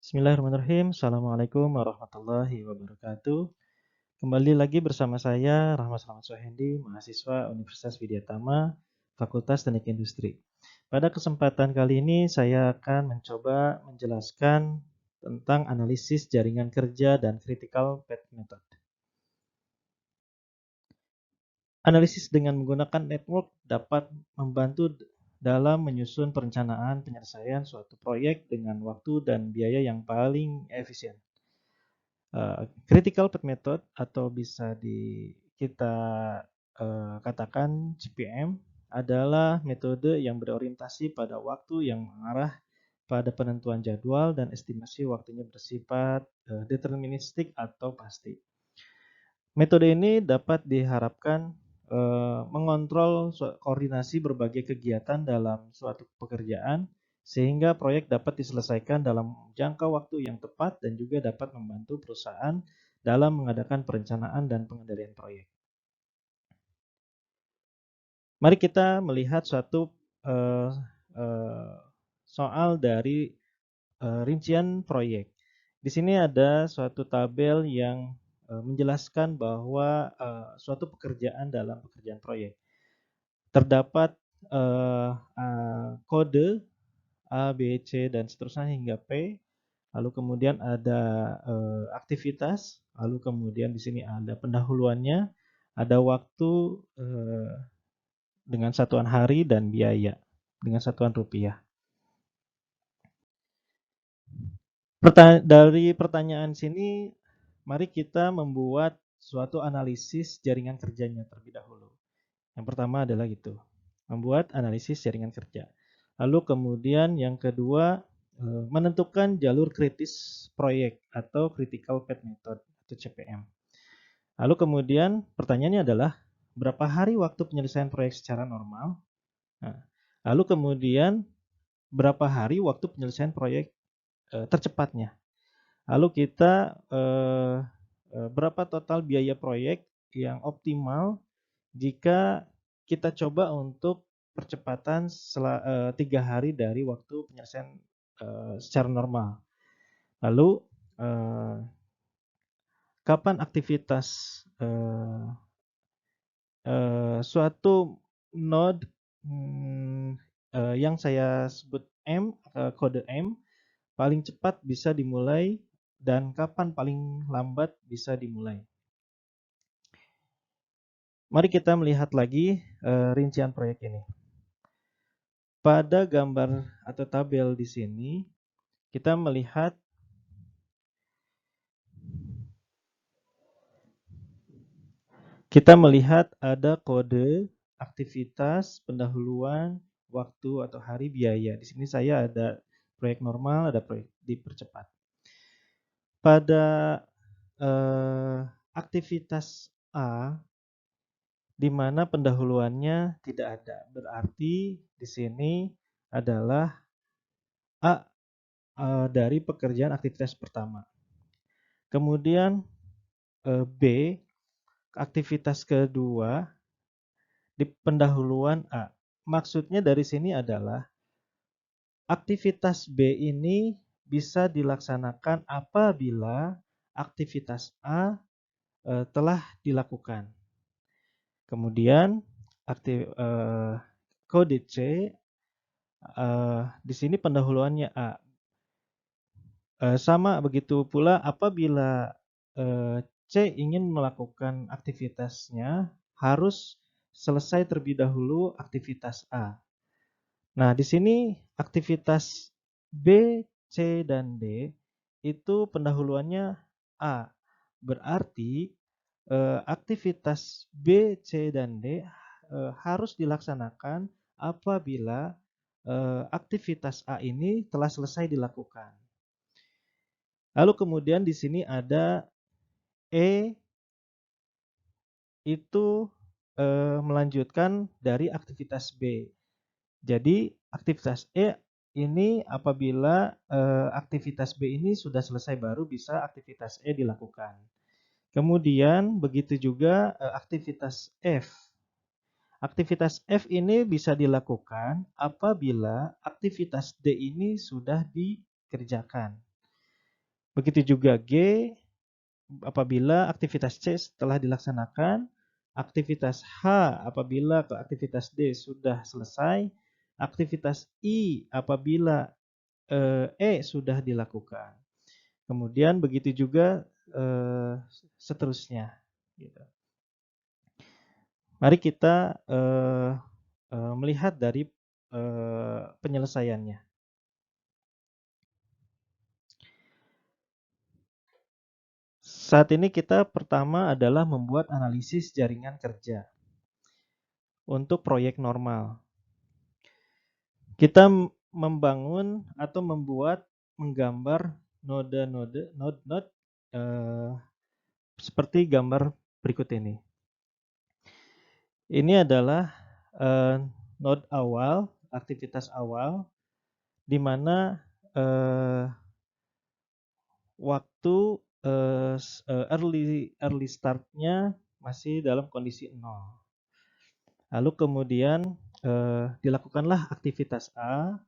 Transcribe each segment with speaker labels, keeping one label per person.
Speaker 1: Bismillahirrahmanirrahim. Assalamualaikum warahmatullahi wabarakatuh. Kembali lagi bersama saya, Rahmat Selamat Suhendi, mahasiswa Universitas Widyatama, Fakultas Teknik Industri. Pada kesempatan kali ini, saya akan mencoba menjelaskan tentang analisis jaringan kerja dan critical path method. Analisis dengan menggunakan network dapat membantu dalam menyusun perencanaan penyelesaian suatu proyek dengan waktu dan biaya yang paling efisien. Critical path method atau bisa kita katakan CPM adalah metode yang berorientasi pada waktu yang mengarah pada penentuan jadwal dan estimasi waktunya bersifat deterministik atau pasti. Metode ini dapat diharapkan mengontrol koordinasi berbagai kegiatan dalam suatu pekerjaan sehingga proyek dapat diselesaikan dalam jangka waktu yang tepat dan juga dapat membantu perusahaan dalam mengadakan perencanaan dan pengendalian proyek. Mari kita melihat suatu uh, uh, soal dari rincian proyek. Di sini ada suatu tabel yang menjelaskan bahwa suatu pekerjaan dalam pekerjaan proyek terdapat kode A, B, C dan seterusnya hingga P. Lalu kemudian ada aktivitas, lalu kemudian di sini ada pendahuluannya, ada waktu dengan satuan hari dan biaya dengan satuan rupiah. Dari pertanyaan sini, mari kita membuat suatu analisis jaringan kerjanya terlebih dahulu. Yang pertama adalah gitu, membuat analisis jaringan kerja. Lalu kemudian yang kedua, menentukan jalur kritis proyek atau critical path method atau CPM. Lalu kemudian pertanyaannya adalah, berapa hari waktu penyelesaian proyek secara normal? Nah, lalu kemudian berapa hari waktu penyelesaian proyek tercepatnya? Lalu kita berapa total biaya proyek yang optimal jika kita coba untuk percepatan 3 hari dari waktu penyelesaian secara normal. Lalu kapan aktivitas suatu node yang saya sebut M, kode M, paling cepat bisa dimulai dan kapan paling lambat bisa dimulai. Mari kita melihat lagi rincian proyek ini. Pada gambar atau tabel di sini, kita melihat ada kode aktivitas, pendahuluan, waktu atau hari, biaya. Di sini saya ada proyek normal, ada proyek dipercepat. Pada aktivitas A, di mana pendahuluannya tidak ada. Berarti di sini adalah A dari pekerjaan aktivitas pertama. Kemudian B, aktivitas kedua di pendahuluan A. Maksudnya dari sini adalah aktivitas B ini bisa dilaksanakan apabila aktivitas A telah dilakukan. Kemudian kode C di sini pendahuluannya A. Sama begitu pula apabila C ingin melakukan aktivitasnya harus selesai terlebih dahulu aktivitas A. Nah, di sini aktivitas B, C, dan D itu pendahuluannya A. Berarti aktivitas B, C, dan D harus dilaksanakan apabila aktivitas A ini telah selesai dilakukan. Lalu kemudian di sini ada E itu melanjutkan dari aktivitas B. Jadi aktivitas E ini apabila aktivitas B ini sudah selesai baru bisa aktivitas E dilakukan. Kemudian begitu juga aktivitas F. Aktivitas F ini bisa dilakukan apabila aktivitas D ini sudah dikerjakan. Begitu juga G apabila aktivitas C telah dilaksanakan, aktivitas H apabila aktivitas D sudah selesai, aktivitas I apabila sudah dilakukan. Kemudian begitu juga seterusnya. Gitu. Mari kita melihat dari penyelesaiannya. Saat ini kita pertama adalah membuat analisis jaringan kerja untuk proyek normal. Kita membangun atau menggambar node-node seperti gambar berikut ini. Ini adalah node awal, aktivitas awal, di mana waktu early startnya masih dalam kondisi 0. Lalu kemudian dilakukanlah aktivitas A.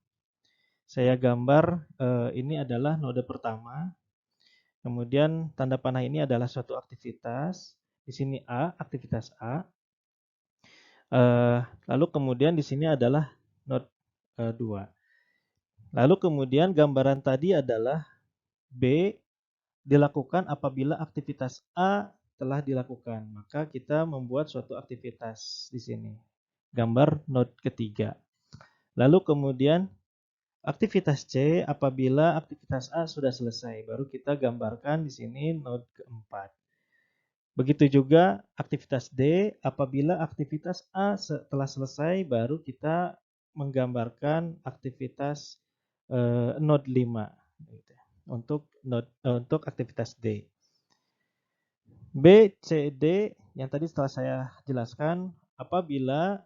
Speaker 1: Saya gambar ini adalah node pertama. Kemudian tanda panah ini adalah suatu aktivitas. Di sini A, aktivitas A. Lalu kemudian di sini adalah node 2. Lalu kemudian gambaran tadi adalah B dilakukan apabila aktivitas A telah dilakukan. Maka kita membuat suatu aktivitas di sini. Gambar node ketiga. Lalu kemudian aktivitas C apabila aktivitas A sudah selesai. Baru kita gambarkan di sini node keempat. Begitu juga aktivitas D apabila aktivitas A telah selesai. Baru kita menggambarkan aktivitas node 5 untuk aktivitas D. B, C, D yang tadi setelah saya jelaskan, apabila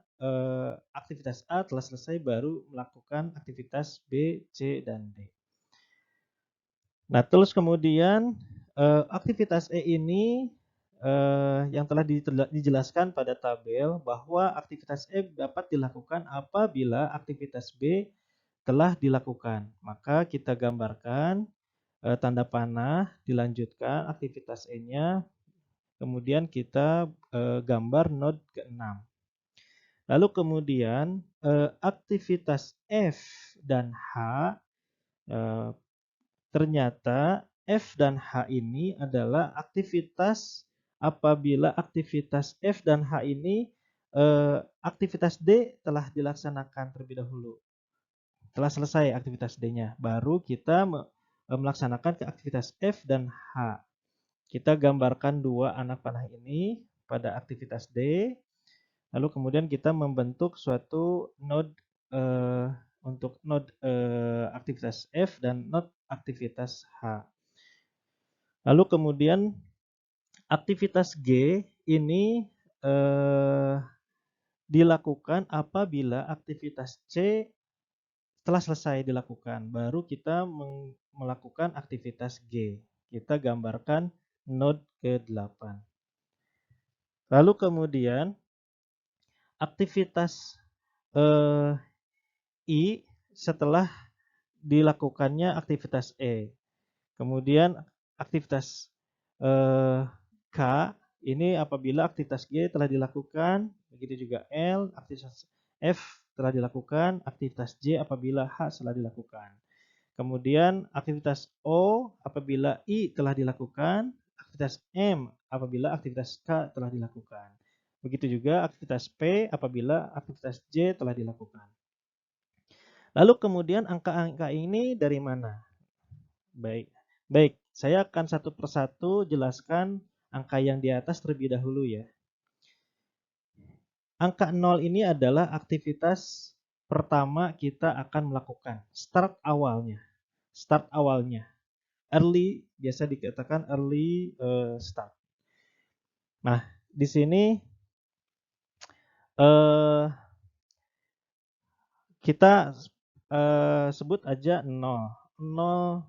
Speaker 1: aktivitas A telah selesai baru melakukan aktivitas B, C, dan D. Nah, terus kemudian aktivitas E ini yang telah dijelaskan pada tabel bahwa aktivitas E dapat dilakukan apabila aktivitas B telah dilakukan. Maka kita gambarkan tanda panah, dilanjutkan aktivitas E-nya, kemudian kita gambar node ke-6. Lalu kemudian aktivitas F dan H, ternyata F dan H ini adalah aktivitas apabila aktivitas F dan H ini aktivitas D telah dilaksanakan terlebih dahulu. Telah selesai aktivitas D-nya, baru kita melaksanakan ke aktivitas F dan H. Kita gambarkan dua anak panah ini pada aktivitas D. Lalu kemudian kita membentuk suatu node untuk node aktivitas F dan node aktivitas H. Lalu kemudian aktivitas G ini dilakukan apabila aktivitas C telah selesai dilakukan. Baru kita melakukan aktivitas G. Kita gambarkan node ke-8. Lalu kemudian aktivitas I setelah dilakukannya aktivitas E. Kemudian aktivitas K ini apabila aktivitas G telah dilakukan, begitu juga L, aktivitas F telah dilakukan, aktivitas J apabila H telah dilakukan. Kemudian aktivitas O apabila I telah dilakukan, aktivitas M apabila aktivitas K telah dilakukan. Begitu juga aktivitas P apabila aktivitas J telah dilakukan. Lalu kemudian angka-angka ini dari mana? Baik, saya akan satu persatu jelaskan angka yang di atas terlebih dahulu ya. Angka 0 ini adalah aktivitas pertama kita akan melakukan, start awalnya. Early, biasa dikatakan early start. Nah, di sini kita sebut aja 0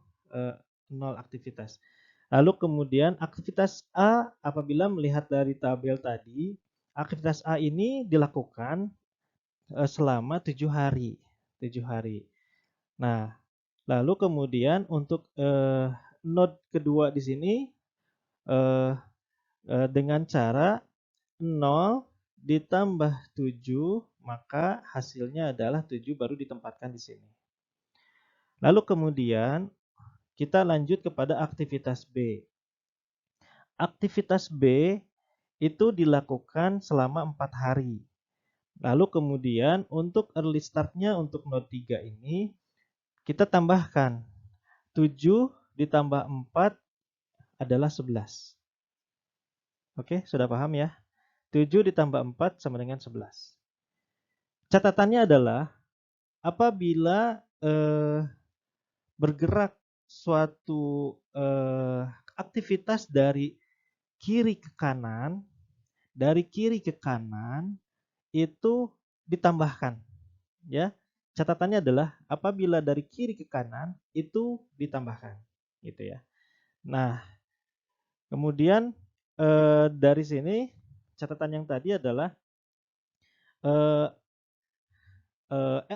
Speaker 1: aktivitas. Lalu kemudian aktivitas A apabila melihat dari tabel tadi, aktivitas A ini dilakukan selama 7 hari. 7 hari. Nah, lalu kemudian untuk node kedua di sini dengan cara 0 ditambah 7, maka hasilnya adalah 7 baru ditempatkan di sini. Lalu kemudian kita lanjut kepada aktivitas B. Aktivitas B itu dilakukan selama 4 hari. Lalu kemudian untuk early start-nya untuk node 3 ini kita tambahkan 7 ditambah 4 adalah 11. Oke, sudah paham ya? 7 ditambah 4 sama dengan 11. Catatannya adalah apabila bergerak suatu aktivitas dari kiri ke kanan, itu ditambahkan, ya. Catatannya adalah apabila dari kiri ke kanan itu ditambahkan, gitu ya. Nah, kemudian dari sini catatan yang tadi adalah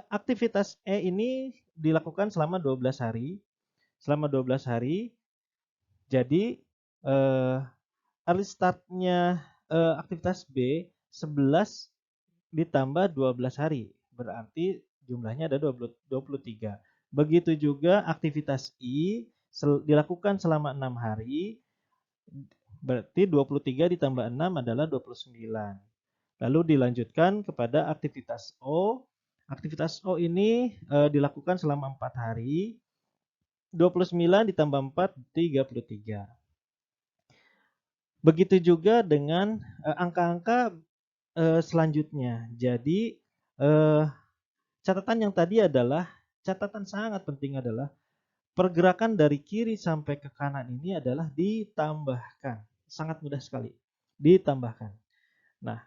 Speaker 1: aktivitas E ini dilakukan selama 12 hari. Selama 12 hari. Jadi early start-nya aktivitas B 11 ditambah 12 hari. Berarti jumlahnya ada 23. Begitu juga aktivitas I dilakukan selama 6 hari. Berarti 23 ditambah 6 adalah 29. Lalu dilanjutkan kepada aktivitas O. Aktivitas O ini dilakukan selama 4 hari. 29 ditambah 4, 33. Begitu juga dengan angka-angka selanjutnya. Jadi catatan yang tadi adalah, catatan sangat penting adalah pergerakan dari kiri sampai ke kanan ini adalah ditambahkan. Sangat mudah sekali. Ditambahkan. Nah,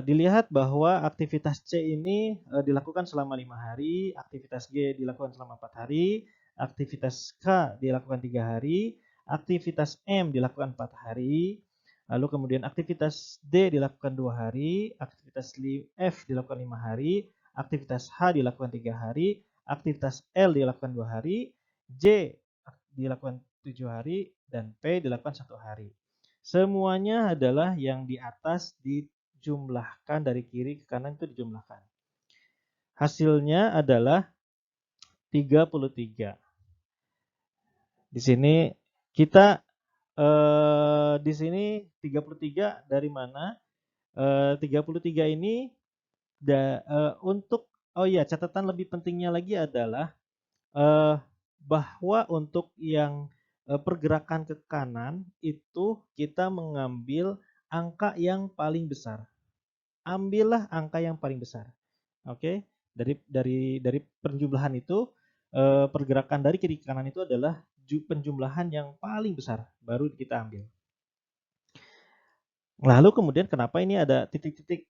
Speaker 1: dilihat bahwa aktivitas C ini dilakukan selama 5 hari, aktivitas G dilakukan selama 4 hari, aktivitas K dilakukan 3 hari, aktivitas M dilakukan 4 hari, lalu kemudian aktivitas D dilakukan 2 hari, aktivitas F dilakukan 5 hari, aktivitas H dilakukan 3 hari, aktivitas L dilakukan 2 hari, J dilakukan 7 hari, dan P dilakukan 1 hari. Semuanya adalah yang di atas dijumlahkan dari kiri ke kanan itu dijumlahkan. Hasilnya adalah 33. Di sini kita di sini 33 dari mana? 33 ini untuk catatan lebih pentingnya lagi adalah bahwa untuk yang pergerakan ke kanan itu kita mengambil angka yang paling besar. Ambillah angka yang paling besar. Oke, dari penjumlahan itu pergerakan dari kiri ke kanan itu adalah penjumlahan yang paling besar baru kita ambil. Lalu kemudian kenapa ini ada titik-titik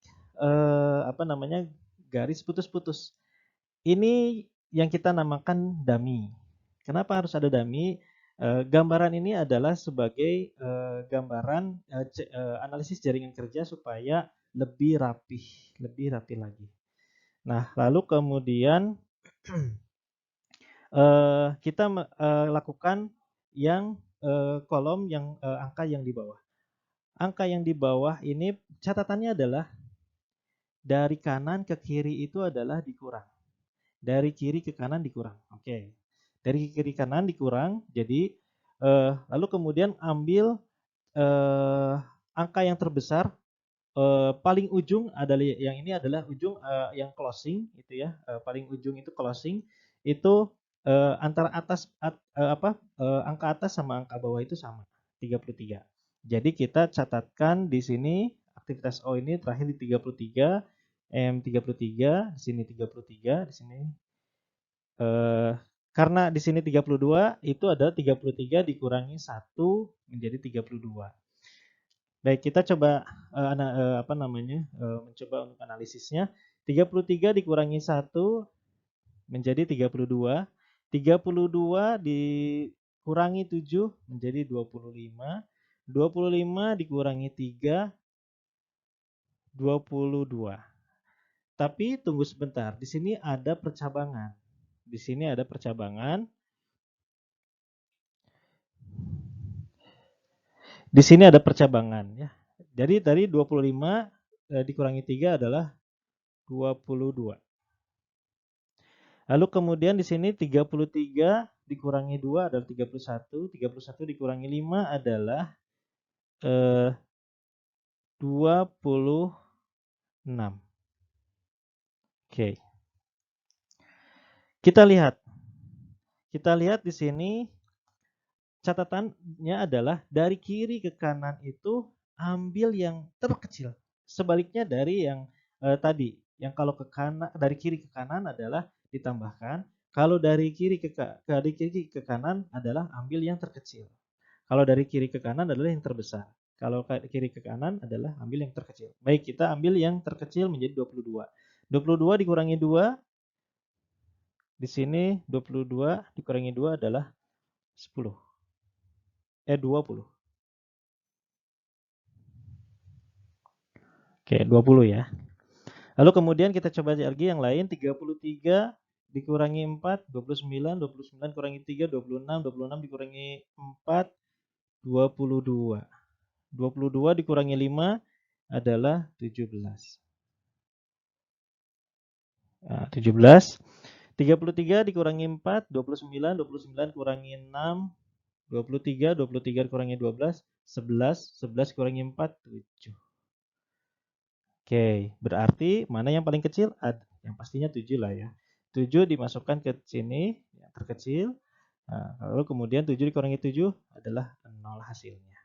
Speaker 1: garis putus-putus? Ini yang kita namakan dummy. Kenapa harus ada dummy? Gambaran ini adalah sebagai gambaran analisis jaringan kerja supaya lebih rapi lagi. Nah, lalu kemudian kita lakukan yang kolom yang angka yang di bawah. Angka yang di bawah ini catatannya adalah dari kanan ke kiri itu adalah dikurang. Dari kiri ke kanan dikurang. Oke. Dari kiri ke kanan dikurang. Jadi lalu kemudian ambil angka yang terbesar paling ujung adalah yang ini adalah ujung yang closing itu ya. Paling ujung itu closing itu antara angka atas sama angka bawah itu sama 33. Jadi kita catatkan di sini aktivitas O ini terakhir di 33, M 33, di sini 33, di sini karena di sini 32 itu adalah 33 dikurangi 1 menjadi 32. Baik, kita coba mencoba untuk analisisnya. 33 dikurangi 1 menjadi 32. 32 dikurangi 7 menjadi 25. 25 dikurangi 3 22. Tapi tunggu sebentar, di sini ada percabangan. Di sini ada percabangan. Di sini ada percabangan ya. Jadi tadi 25 dikurangi 3 adalah 22. Lalu kemudian di sini 33 dikurangi 2 adalah 31. 31 dikurangi 5 adalah 26. Oke. Kita lihat di sini catatannya adalah dari kiri ke kanan itu ambil yang terkecil. Sebaliknya dari yang tadi, yang kalau ke kanan dari kiri ke kanan adalah ditambahkan, kalau dari kiri ke kanan adalah ambil yang terkecil. Kalau dari kiri ke kanan adalah yang terbesar. Kalau kiri ke kanan adalah ambil yang terkecil. Baik, kita ambil yang terkecil menjadi 22. 22 dikurangi 2, di sini 22 dikurangi 2 adalah 10. 20. Oke, 20 ya. Lalu kemudian kita coba lagi yang lain, 33 dikurangi 4, 29, 29 kurangi 3, 26, 26 dikurangi 4, 22. 22 dikurangi 5 adalah 17. Nah, 17. 33 dikurangi 4, 29, 29 kurangi 6, 23, 23 kurangi 12, 11, 11 kurangi 4, 7. Oke, berarti mana yang paling kecil? Yang pastinya 7 lah ya. 7 dimasukkan ke sini, yang terkecil. Nah, lalu kemudian 7 dikurangi 7 adalah 0 hasilnya.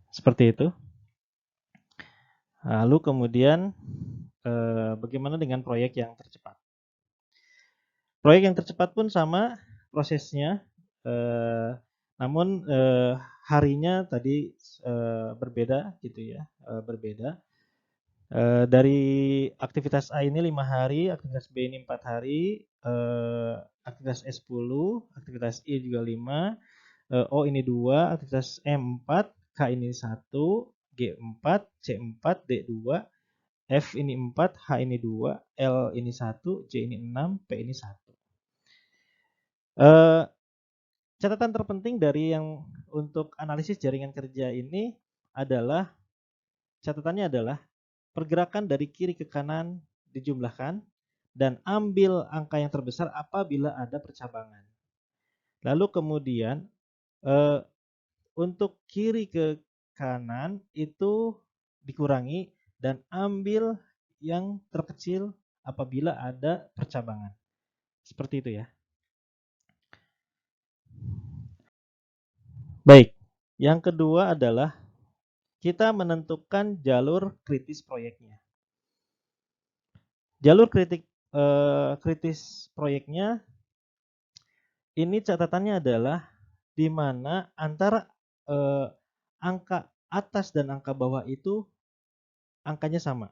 Speaker 1: Seperti itu. Lalu kemudian bagaimana dengan proyek yang tercepat? Proyek yang tercepat pun sama prosesnya, namun harinya tadi berbeda gitu ya, berbeda. Dari aktivitas A ini 5 hari, aktivitas B ini 4 hari, aktivitas E 10, aktivitas I juga 5, O ini 2, aktivitas M 4, K ini 1, G 4, C 4, D 2, F ini 4, H ini 2, L ini 1, J ini 6, P ini 1. Catatan terpenting dari yang untuk analisis jaringan kerja ini adalah, catatannya adalah pergerakan dari kiri ke kanan dijumlahkan dan ambil angka yang terbesar apabila ada percabangan. Lalu kemudian untuk kiri ke kanan itu dikurangi dan ambil yang terkecil apabila ada percabangan. Seperti itu ya. Baik, yang kedua adalah kita menentukan jalur kritis proyeknya. Jalur kritis proyeknya ini catatannya adalah di mana antara angka atas dan angka bawah itu angkanya sama.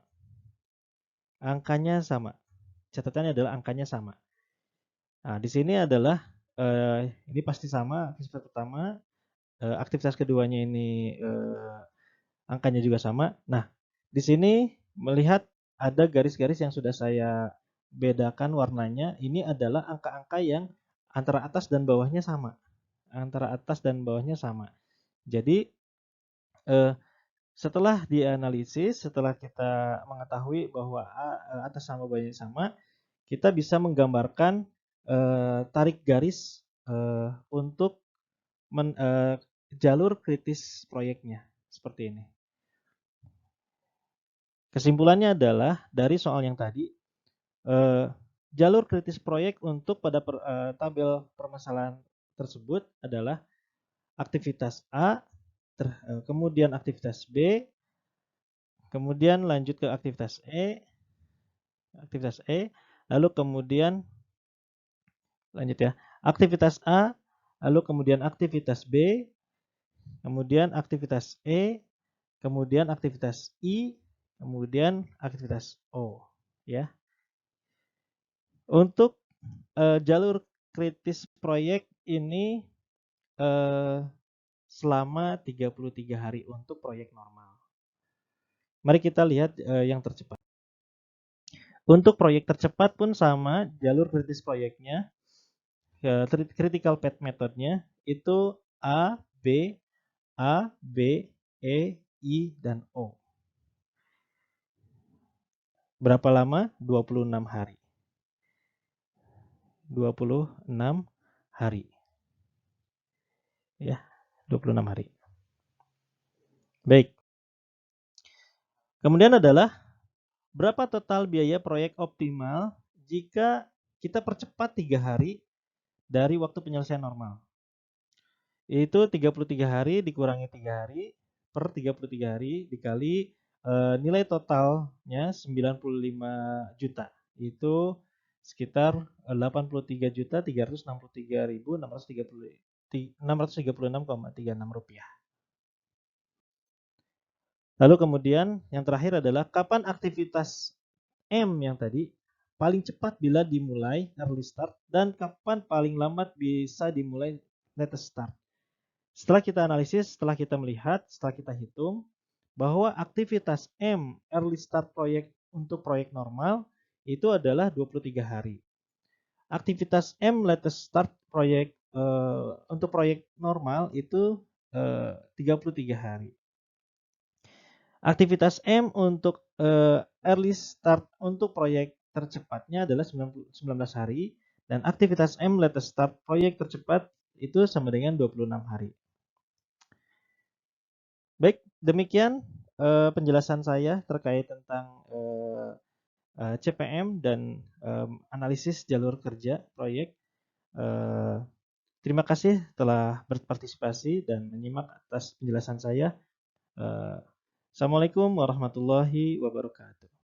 Speaker 1: Angkanya sama. Catatannya adalah angkanya sama. Nah, di sini adalah ini pasti sama aktivitas pertama, aktivitas keduanya ini angkanya juga sama. Nah, di sini melihat ada garis-garis yang sudah saya bedakan warnanya. Ini adalah angka-angka yang antara atas dan bawahnya sama. Antara atas dan bawahnya sama. Jadi setelah dianalisis, setelah kita mengetahui bahwa atas sama bawahnya sama, kita bisa menggambarkan tarik garis untuk jalur kritis proyeknya seperti ini. Kesimpulannya adalah dari soal yang tadi, jalur kritis proyek untuk pada tabel permasalahan tersebut adalah aktivitas A, kemudian aktivitas B, kemudian lanjut ke aktivitas E, lalu kemudian lanjut ya, aktivitas A, lalu kemudian aktivitas B, kemudian aktivitas E, kemudian aktivitas I, kemudian aktivitas O, ya. Untuk jalur kritis proyek ini selama 33 hari untuk proyek normal. Mari kita lihat yang tercepat. Untuk proyek tercepat pun sama, jalur kritis proyeknya, critical path methodnya itu A, B, A, B, E, I, dan O. Berapa lama? 26 hari. 26 hari. Ya, 26 hari. Baik. Kemudian adalah berapa total biaya proyek optimal jika kita percepat 3 hari dari waktu penyelesaian normal. Itu 33 hari dikurangi 3 hari per 33 hari dikali nilai totalnya 95 juta. Itu sekitar 83.363.636,36 rupiah. Lalu kemudian yang terakhir adalah kapan aktivitas M yang tadi paling cepat bila dimulai early start dan kapan paling lambat bisa dimulai late start. Setelah kita analisis, setelah kita melihat, setelah kita hitung bahwa aktivitas M early start proyek untuk proyek normal itu adalah 23 hari. Aktivitas M latest start proyek untuk proyek normal itu 33 hari. Aktivitas M untuk early start untuk proyek tercepatnya adalah 19 hari dan aktivitas M latest start proyek tercepat itu sama dengan 26 hari. Baik, demikian penjelasan saya terkait tentang CPM dan analisis jalur kerja proyek. Terima kasih telah berpartisipasi dan menyimak atas penjelasan saya. Assalamualaikum warahmatullahi wabarakatuh.